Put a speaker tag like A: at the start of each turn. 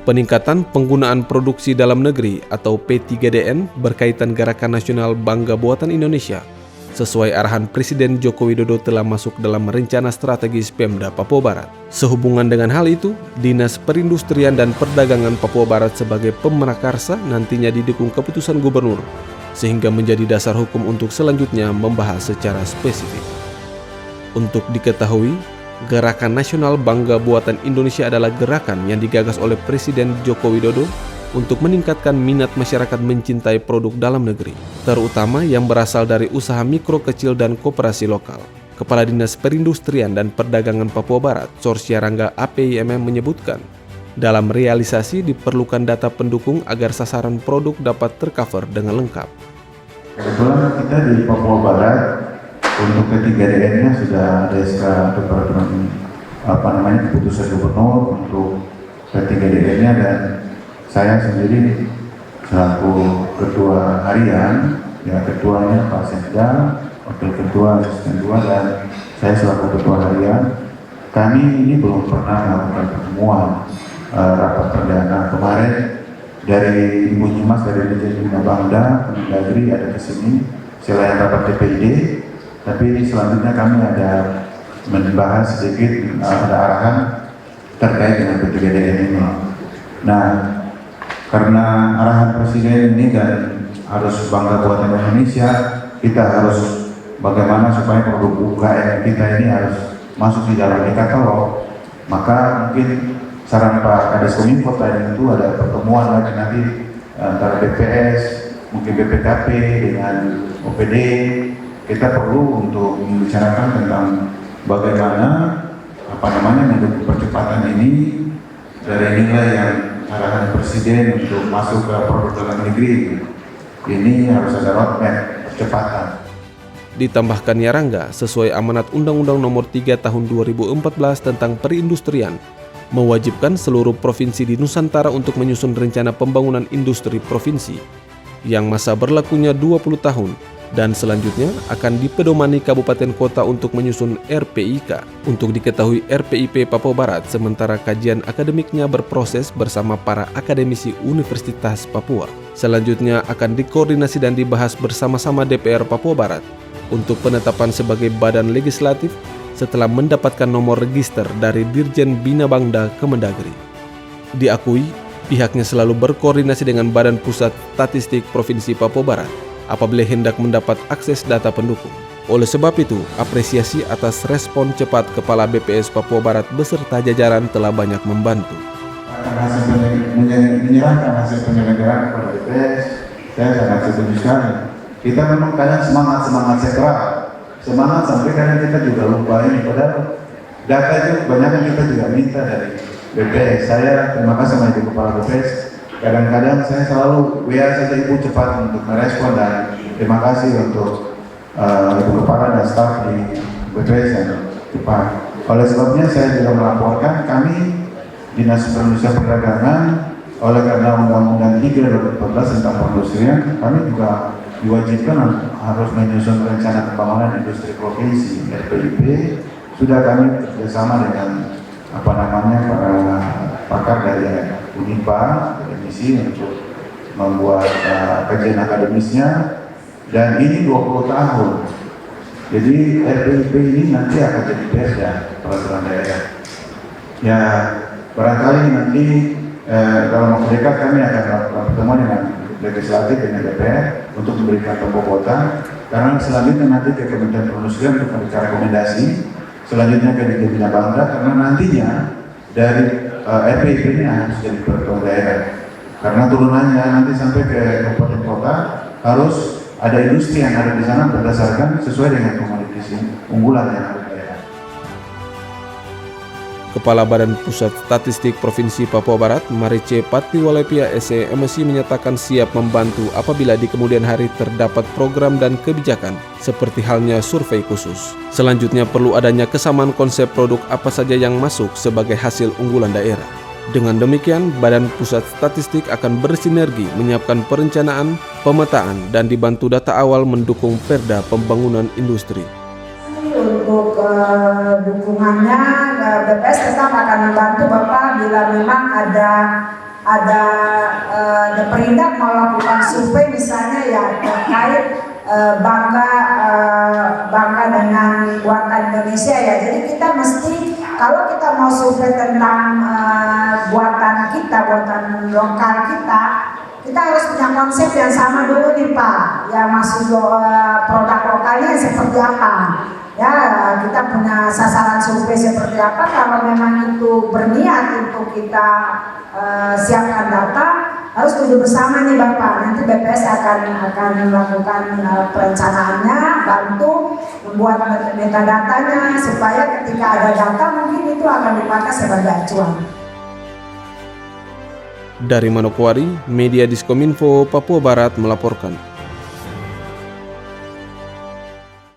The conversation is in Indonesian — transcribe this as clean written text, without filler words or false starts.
A: Peningkatan penggunaan produksi dalam negeri atau P3DN berkaitan Gerakan Nasional Bangga Buatan Indonesia sesuai arahan Presiden Joko Widodo telah masuk dalam rencana strategis Pemda Papua Barat. Sehubungan dengan hal itu, Dinas Perindustrian dan Perdagangan Papua Barat sebagai pemrakarsa nantinya didukung keputusan gubernur, sehingga menjadi dasar hukum untuk selanjutnya membahas secara spesifik. Untuk diketahui, Gerakan Nasional Bangga Buatan Indonesia adalah gerakan yang digagas oleh Presiden Joko Widodo untuk meningkatkan minat masyarakat mencintai produk dalam negeri, terutama yang berasal dari usaha mikro, kecil, dan koperasi lokal. Kepala Dinas Perindustrian dan Perdagangan Papua Barat, Sorsiarangga APIMM menyebutkan, dalam realisasi diperlukan data pendukung agar sasaran produk dapat tercover dengan lengkap.
B: Kebetulan kita di Papua Barat untuk P3DN-nya sudah ada SK keputusan gubernur untuk P3DN-nya, dan saya sendiri selaku ketua harian, ya ketuanya Pak Sekda, wakil ketua asisten 2, dan saya selaku ketua harian. Kami ini belum pernah melakukan pertemuan rapat perdana. Kemarin dari Ibu Nyimas dari Dirjen Bina Bangda, Kemendagri ada ke sini selain rapat DPID, tapi selanjutnya kami ada membahas sedikit, ada arahan terkait dengan P3DN ini. Nah, karena arahan Presiden ini dan harus bangga buatan Indonesia, kita harus bagaimana supaya produk UKM kita ini harus masuk di dalam e-katalog. Maka mungkin saran Pak Kades Kominfo tadi itu ada pertemuan lagi nanti antara BPS, mungkin BPKP dengan OPD. Kita perlu untuk membicarakan tentang bagaimana mendukung percepatan ini dari nilai yang arahan Presiden untuk masuk ke produk dalam negeri. Ini harus ada roadmap percepatan.
A: Ditambahkan Yarangga, sesuai amanat Undang-Undang Nomor 3 Tahun 2014 tentang perindustrian, mewajibkan seluruh provinsi di Nusantara untuk menyusun rencana pembangunan industri provinsi yang masa berlakunya 20 tahun dan selanjutnya akan dipedomani kabupaten kota untuk menyusun RPIK. Untuk diketahui, RPIP Papua Barat sementara kajian akademiknya berproses bersama para akademisi Universitas Papua. Selanjutnya akan dikoordinasi dan dibahas bersama-sama DPR Papua Barat untuk penetapan sebagai badan legislatif setelah mendapatkan nomor register dari Dirjen Bina Bangda Kemendagri. Diakui, pihaknya selalu berkoordinasi dengan Badan Pusat Statistik Provinsi Papua Barat apabila hendak mendapat akses data pendukung. Oleh sebab itu, apresiasi atas respon cepat Kepala BPS Papua Barat beserta jajaran telah banyak membantu.
B: Menyerahkan hasil penyelenggaraan kepada BPS, saya sangat setuju sekali. Kita memang kadang semangat sekra, semangat sampai kadang kita juga lupa ini. Padahal data itu banyak yang kita juga minta dari BPS. Saya terima kasih sama Ibu Kepala BPS. Kadang-kadang saya selalu WA saja Ibu cepat untuk merespon, dan terima kasih untuk Ibu Kepala dan staf di BPS yang cepat. Oleh sebabnya saya juga melaporkan kami Dinas Perindustrian Perdagangan, oleh karena Undang-Undang 3 2014 tentang perindustrian, kami juga diwajibkan harus menyusun rencana pembangunan industri provinsi RPIP. Sudah kami bekerjasama dengan para pakar dari UNIPA, akademisi untuk membuat kajian akademisnya, dan ini 20 tahun. Jadi RPIP ini nanti akan jadi perda peraturan daerah. Ya, barangkali nanti dalam waktu dekat kami akan melakukan pertemuan dengan legislatif dengan DPR untuk memberikan pembobotan, karena selanjutnya nanti ke Kementerian Perindustrian untuk memberikan rekomendasi, selanjutnya ke Dirjen Bina Bangda, karena nantinya dari RPIP ini harus jadi peraturan daerah, karena turunannya nanti sampai ke kabupaten kota harus ada industri yang ada di sana berdasarkan sesuai dengan komoditi unggulan yang ada di daerah.
A: Kepala Badan Pusat Statistik Provinsi Papua Barat, Marice Patiwalepia SE-MSI menyatakan siap membantu apabila di kemudian hari terdapat program dan kebijakan, seperti halnya survei khusus. Selanjutnya perlu adanya kesamaan konsep produk apa saja yang masuk sebagai hasil unggulan daerah. Dengan demikian, Badan Pusat Statistik akan bersinergi menyiapkan perencanaan, pemetaan, dan dibantu data awal mendukung perda pembangunan industri.
C: Untuk dukungannya, BPS tetap akan membantu Bapak bila memang ada ada Perindak melakukan survei misalnya ya terkait bangga dengan buatan Indonesia ya. Jadi kita mesti kalau kita mau survei tentang buatan lokal kita harus punya konsep yang sama dulu nih Pak. Ya maksud produk lokalnya seperti apa? Ya kita punya sasaran survei seperti apa. Kalau memang itu berniat untuk kita siapkan data, harus duduk bersama nih Bapak. Nanti BPS akan melakukan perencanaannya, bantu membuat metadatanya supaya ketika ada data mungkin itu akan dipakai sebagai acuan.
A: Dari Manokwari, Media Diskominfo Papua Barat melaporkan.